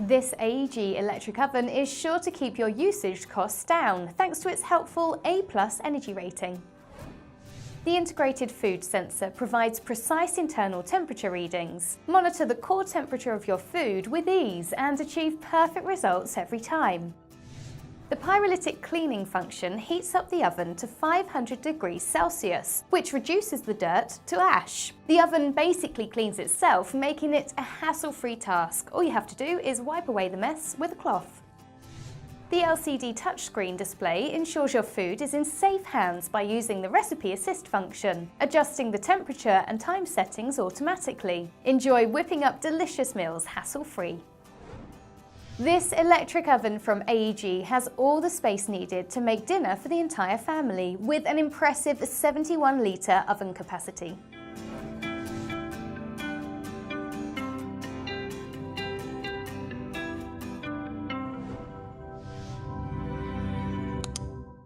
This AEG electric oven is sure to keep your usage costs down thanks to its helpful A+ energy rating. The integrated food sensor provides precise internal temperature readings. Monitor the core temperature of your food with ease and achieve perfect results every time. The Pyrolytic cleaning function heats up the oven to 500 degrees Celsius, which reduces the dirt to ash. The oven basically cleans itself, making it a hassle-free task. All you have to do is wipe away the mess with a cloth. The LCD touchscreen display ensures your food is in safe hands by using the recipe assist function, adjusting the temperature and time settings automatically. Enjoy whipping up delicious meals hassle-free. This electric oven from AEG has all the space needed to make dinner for the entire family with an impressive 71 litre oven capacity.